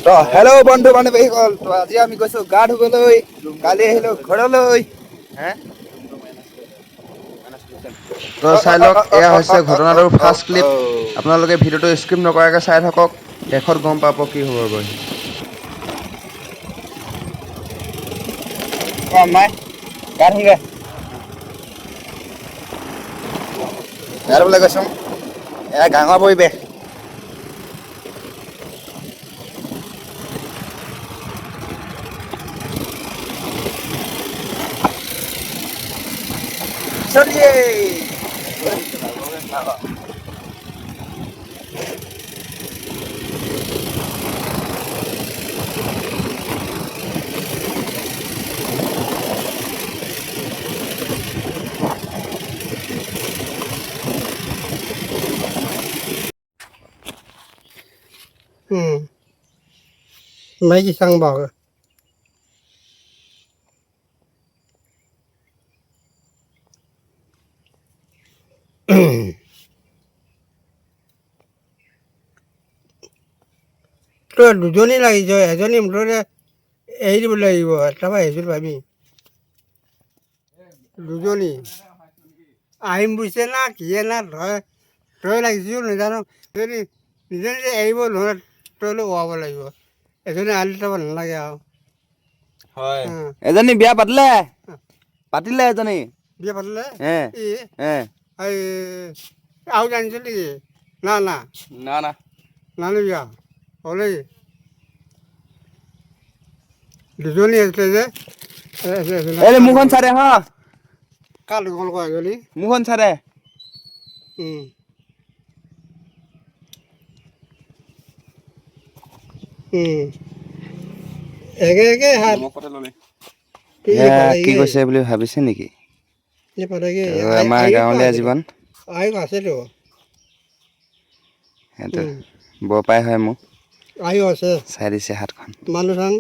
তো হেল্ল' বন্ধু বান্ধৱীসকল, তো আজি আমি গৈছো গা ধুবলৈ। কালি আহিলো ঘৰলৈ। হে তো চাই লওক, এয়া হৈছে ঘটনাটোৰ ফাৰ্ষ্ট ক্লিপ। আপোনালোকে ভিডিঅ'টো স্কিপ নকৰাকৈ চাই থাকক, শেষত গম পাব কি হ'বগৈ। মাই গা ধুমগে। গা ধুবলৈ গৈছো। এয়া গাঁৱৰ পৰিৱেশ। mấy cái xăng bò tôi দুজনী লাগিছে এজনী মুঠতে এৰি দিব লাগিব তাৰপৰা আহিছিল ভাবি দুজনী আহিম বুজিছে না কিয়ে না তই লাগিছিল নাজানো যদি নিজে নিজে এৰিব নহ'লে তইলৈ ওৱাব লাগিব এজনী আলি চাব নালাগে আৰু হয় এজনী বিয়া পাতিলে এজনী বিয়া পাতিলে হে এই আৰু জানিছিল নেকি না না না না নানো বিয়া হ'লেই দুজনী আছিলে যে এই মুখন চাৰে হা কাৰ লগত কোৱা এজনী মুখন চাৰে একে একে হাত কি কৈছে বুলি ভাবিছে নেকি? আমাৰ গাঁৱলীয়া জীৱন আছেতো সেইটো বৰপাই হয় মোক আয়ো আছে চাই দিছে হাতখন। মানুহ চাং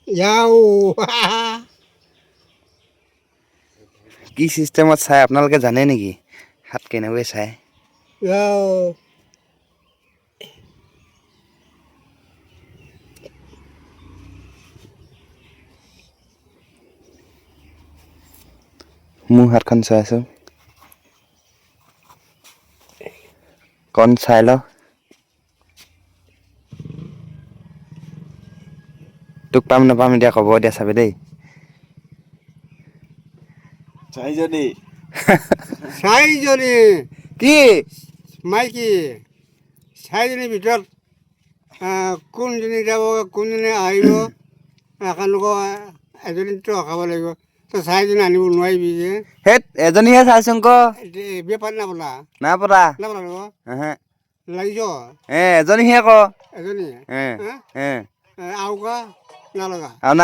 যাও কি চিষ্টেমত চাই আপোনালোকে জানে নেকি? হাত কেনেকৈ চাই? যাও মোৰ হাতখন চাইছো, কণ চাই ল। তোক পাম নাপাম এতিয়া ক'ব এতিয়া চাবি দেই। চাৰিজনী কি মাইকী চাৰিজনীৰ ভিতৰত কোনজনী যাব কোনজনী আহিব এখনলোকৰ এজনীতো ৰখাব লাগিব তই চাৰিজনী আনিব নোৱাৰিবি যে হেত এজনীহে চাইছোং ক বিয়া পাতি নাপলা নাই পতা লাগিছ এজনীহে ক এজনী আৰু কা নালগা আৰু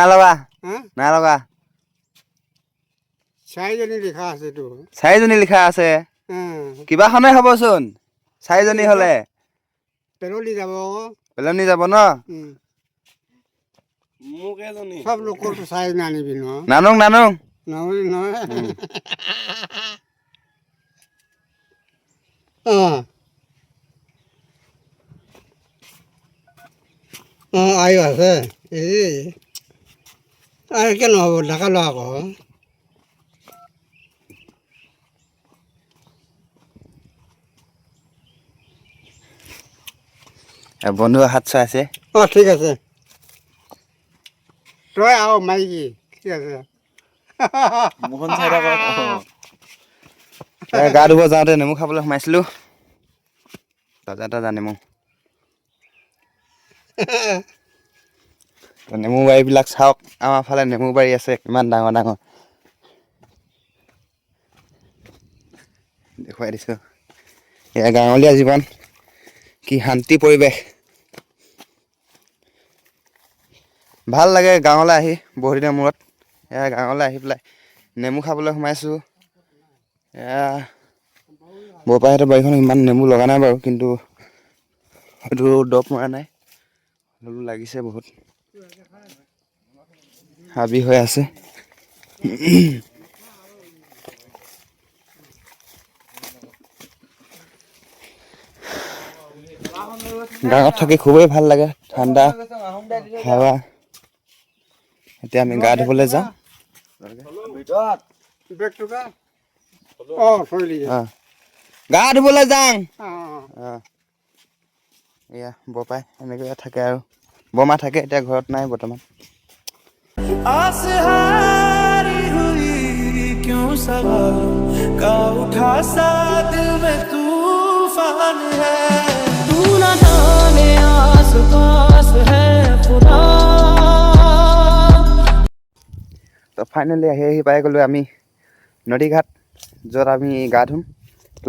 নাই লগা চাৰিজনী লিখা আছেতো চাৰিজনী লিখা আছে কিবাখনে হ'বচোন চাৰিজনী হ'লে পেলনি যাব পেলনি যাব ন মোক এজনী সব লোকৰতো চাৰিজনী আনিবি নহয় নানোং নহয় নহয় আয়ো আছে এই আৰু কিয় নহ'ব ডেকা লোৱা আকৌ বন্ধু হাত চাইছে ঠিক আছে তই আৰু মাইকী ঠিক আছে মুখন চাই থাকক গা ধুব যাওঁতে নেমু খাবলৈ সোমাইছিলোঁ তাজা নেমু নেমু বাৰীবিলাক চাওক আমাৰ ফালে নেমু বাৰী আছে কিমান ডাঙৰ দেখুৱাই দিছোঁ এয়া গাঁৱলীয়া জীৱন কি শান্তি পৰিৱেশ ভাল লাগে গাঁৱলৈ আহি বহুত দিনৰ মূৰত এয়া গাঁৱলৈ আহি পেলাই নেমু খাবলৈ সোমাইছোঁ এয়া বৰপাইহঁতৰ বাৰীখন ইমান নেমু লগা নাই বাৰু কিন্তু হয়তো দৰৱ মৰা নাই লাগিছে বহুত হাবি হৈ আছে গাঁৱত থাকি খুবেই ভাল লাগে, ঠাণ্ডা হাৱা। এতিয়া আমি গা ধুবলৈ যাওঁ। গা ধুবলৈ যাওঁ। এয়া বপাই এনেকৈ থাকে আৰু বমা থাকে এতিয়া ঘৰত নাই বৰ্তমান। তো ফাইনেলি আহি পাই গ'লোঁ আমি নদী ঘাট, য'ত আমি গা ধুম।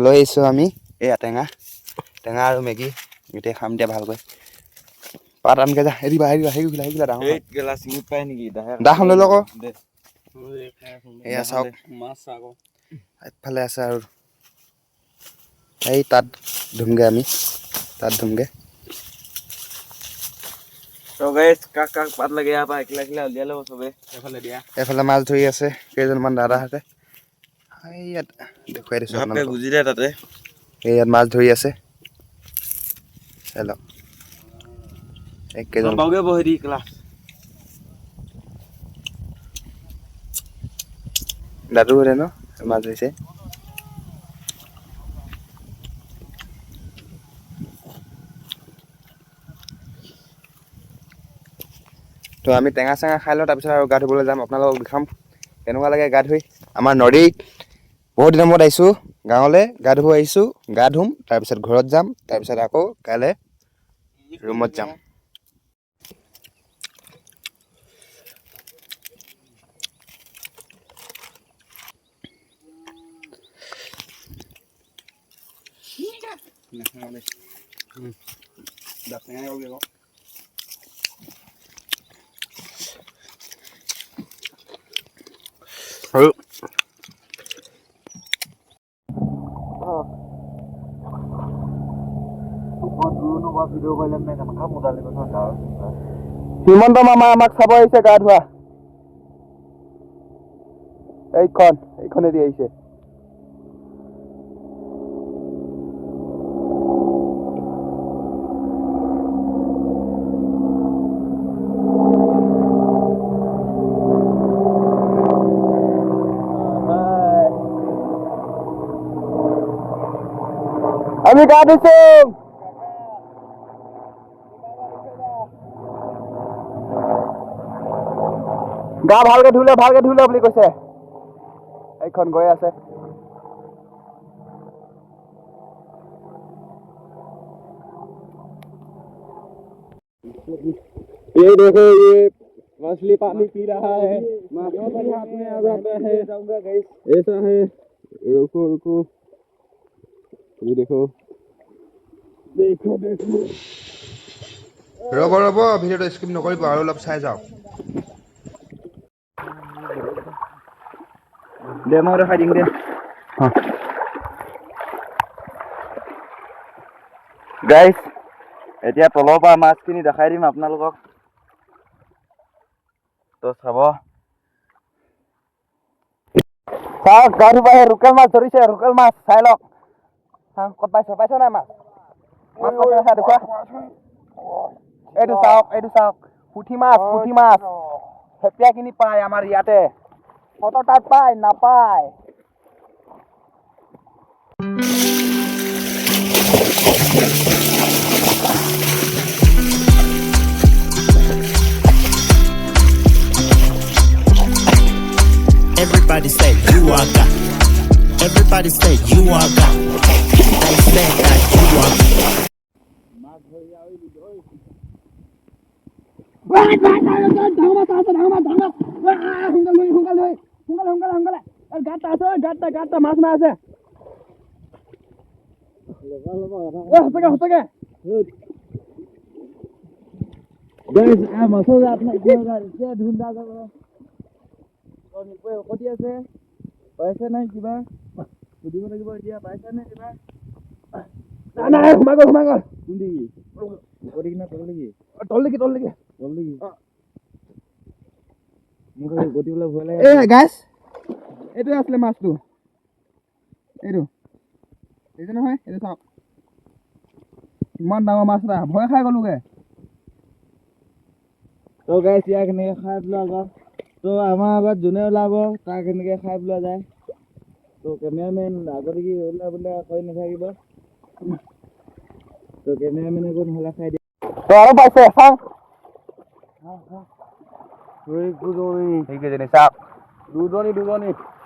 লৈ আহিছোঁ আমি এয়া টেঙা আৰু মেগী গোটেই খাম এতিয়া ভালকৈ। পাত আনকৈ যা এৰিবা দাখন লৈ লওক। এয়া চাওক একফালে আছে আৰু এই তাত ধুমগৈ আমি ধুমগৈ। এফালে মাছ ধৰি আছে কেইজনমান দাদাহঁতে। ইয়াত দেখুৱাই দিছোঁ তাতে ইয়াত মাছ ধৰি আছে। হেল্ল' কেইজন দাদু হ'লে ন মাছ ধৰিছে। তো আমি টেঙা চেঙা খাই লওঁ, তাৰপিছত আৰু গা ধুবলৈ যাম। আপোনালোকক দেখাম কেনেকুৱা লাগে গা ধুই। আমাৰ নদীত বহুত দিনৰ মূৰত আহিছোঁ গাঁৱলৈ, গা ধুব আহিছোঁ। গা ধুম, তাৰপিছত ঘৰত যাম, তাৰপিছত আকৌ কাইলৈ ৰুমত যাম। হিমন্ত মামা আমাক চাব আহিছে গা ধোৱা। এইখনেদি আহিছে। আমি গা ধুইছো। গা ভালকে ধুলে বুলি কৈছে। এইখন গৈ আছে। ये देखो ये मछली पानी पी रहा है, मछली हाथ में आ जाता है। ऐसा है, रुको ये देखो ৰ'ব ভিডিঅ'টো স্কিপ নকৰিব আৰু অলপ চাই যাওক। দে মই দেখাই দিম দে। গাইছ এতিয়া তলৰ পৰা মাছখিনি দেখাই দিম আপোনালোকক, তো চাব। চাওক গা ধুব আহে, লোকেল মাছ ধৰিছে, লোকেল মাছ চাই লওক। ক'ত পাইছ নাই মাছ? মাছ পাইছে দেখুৱা। এইটো চাওক পুঠি মাছ হেপিয়া কিনি পায় আমাৰ ইয়াতে, সিহঁতৰ তাত পায় নাপায়। Everybody say you are God. Everybody say you are God. I say that you are God. পাইছে নাই কিবা সুধিব লাগিব এতিয়া। পাইছে নে কিবা? নাই সোমাই গ'ল তল নেকি মোক গতিবলৈ ভয় লাগে। গাইছ এইটোৱে আছিলে মাছটো, এইটো নহয়, এইটো চাওক। ইমান ডাঙৰ মাছ এটা ভয় খাই গ'লোগে তো গাইছ ইয়াক এনেকৈ খাই পেলোৱা আগত তো আমাৰ আগত যোনে ওলাব তাক এনেকৈ খাই পেলোৱা যায় তো কেমেৰামেন আগতে কি ওলাই বোলে কৈ নাথাকিব তো কেমেৰামেনে আকৌ নহ'লে খাই দিয়ে তো আৰু পাইছে চাওঁ সেইকেইজনী চাওক দুজনী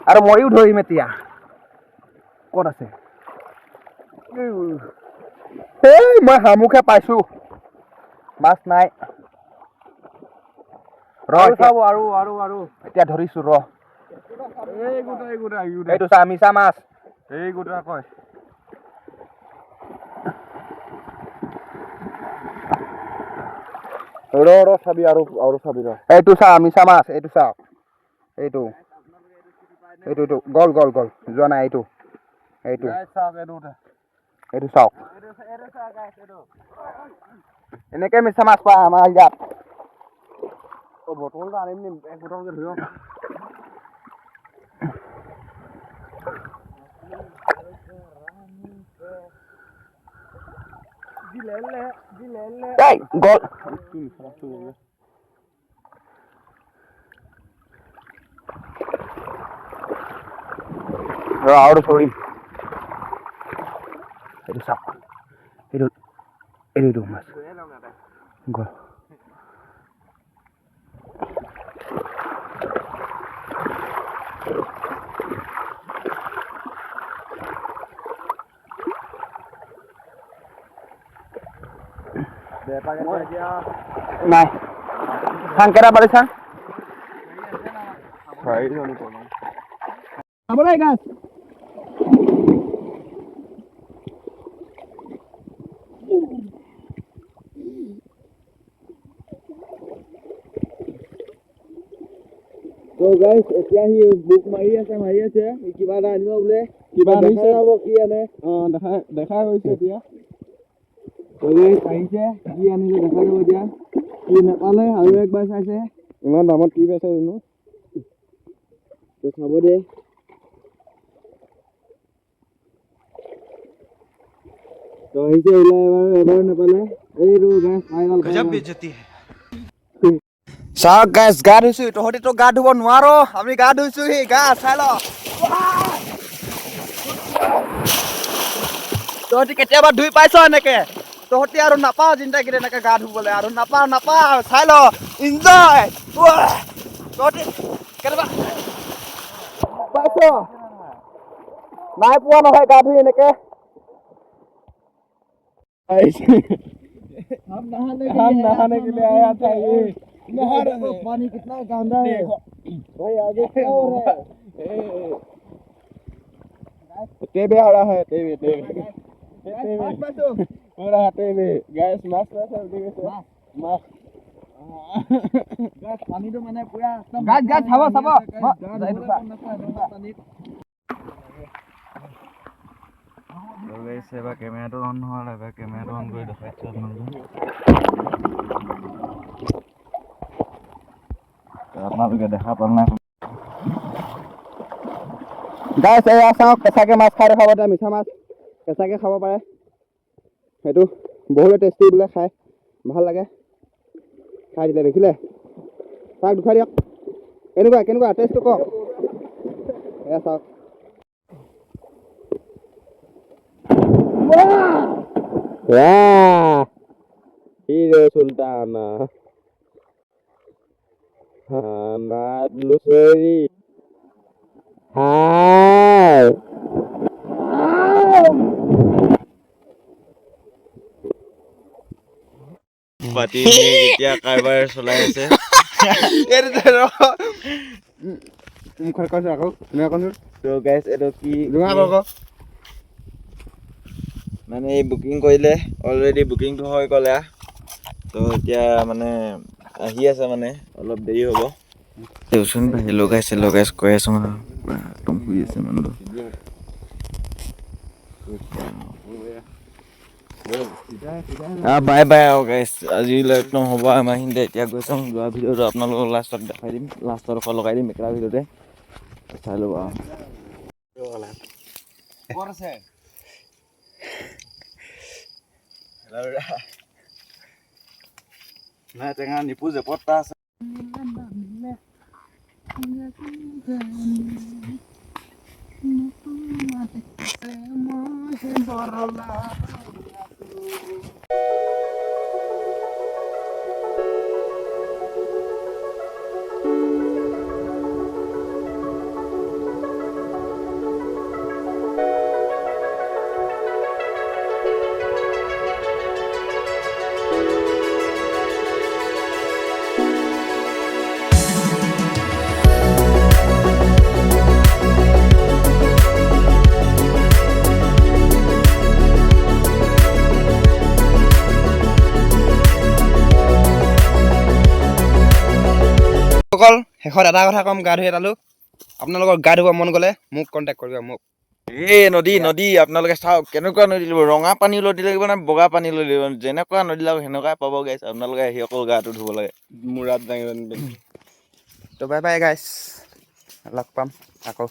আৰু ময়ো ধৰিম এতিয়া ক'ত আছে এই মই শামুকহে পাইছোঁ মাছ নাই ৰ চাব আৰু এতিয়া ধৰিছোঁ ৰ এইটো চা মিছা মাছ এই গোটা কয় ৰ চাবি আৰু চাবি ৰ এইটো চা মিছা মাছ এইটো চা এইটো গল যোৱা নাই এইটো চাওক এনেকে মিছা মাছ পায় আমাৰ ইয়াত বটলটো আনিম নি এক বটলকে ধৰিব গল আৰু ধৰিম এইটো চাওক এইটো মাছ গল নাই চাং কেইটা পালি চাং গাছ তো গাইছ এতিয়া সি বুক মাৰি আছে কিবা এটা আনিব বোলে কিবা আনিছে হ'ব কি আনে দেখা গৈছে এতিয়া আহিছে কি আনিলে দেখা যাব এতিয়া কি নাপালে আৰু একবাৰ চাইছে ইমান দামত কি পাইছে জানো তো চাব দে তো আহিছে ওলাই এবাৰ নাপালে এইটো গাছ খাই গ'ল গজব বেজতি চাওক গাছ গা ধুইছো তহঁতিতো গা ধুব নোৱাৰ আমি গা ধুইছো সি গা চাই ল তহঁতি কেতিয়াবা ধুই পাইছ এনেকে তহঁতি আৰু নাপাওঁ জিন্দাগীত এনেকে গা ধুবলৈ আৰু নাপাওঁ চাই ল ইনজয় তহঁতি কেতিয়াবা পাইছ নাই পোৱা নহয় গা ধুই এনেকে हम नहाने के लिए आया था ये नहर में पानी कितना गंदा है भाई आगे क्या हो रहा है टेबे आ रहा है टेबे हो रहा Tepe gas mask mask gas पानी तो मैंने पूरा गैस हवा এবাৰ কেমেৰাটো অন নহ'লে এবাৰ কেমেৰাটো অন কৰি দেখাইছোঁ আপোনালোকে দেখা পালে নাই গাইছ এয়া চাওক কেঁচাকে মাছ খাই দেখাব এতিয়া মিছা মাছ কেঁচাকে খাব পাৰে সেইটো বহুতে টেষ্টি বোলে খাই ভাল লাগে খাই দিলে দেখিলে চাওক দুখাই দিয়ক কেনেকুৱা টেষ্টটো কওক এয়া চাওক Wah, Hero Sultana, Anak Lusuri, Hai, Pati ini kita kabar selesai. Ini terus. Muka kau aku, tuh guys, itu ki. Dengar kau. মানে এই বুকিং কৰিলে অলৰেডি বুকিংটো হৈ গ'লে তো এতিয়া মানে আহি আছে মানে অলপ দেৰি হ'ব দেউচোন ভাই লগাইছে কৈ আছোঁ একদম শুই আছে মানুহটো বাই বাই আৰু গাইছ আজিলৈ একদম হ'ব আমাৰ হিন্দে এতিয়া গৈছোঁ যোৱা ভিডিঅ'টো আপোনালোকক লাষ্টত দেখাই দিম লাষ্টত আকৌ লগাই দিম একেটা ভিডিঅ'তে চাই ল'ব আৰু ক'ত আছে নাই টেঙা নিপোজে পত্তা আছে সকল শেষত এটা কথা ক'ম গা ধুই এটালো আপোনালোকৰ গা ধুব মন গ'লে মোক কণ্টেক্ট কৰিব মোক নদী আপোনালোকে চাওক কেনেকুৱা নদী লাগিব ৰঙা পানী নদী লাগিব নে বগা পানী নদী লাগিব যেনেকুৱা নদী লাগিব সেনেকুৱাই পাব গাইছ আপোনালোকে আহি অকল গাটো ধুব লাগে মূৰত দাঙি তো বাই বাই গাইছ লগ পাম আকৌ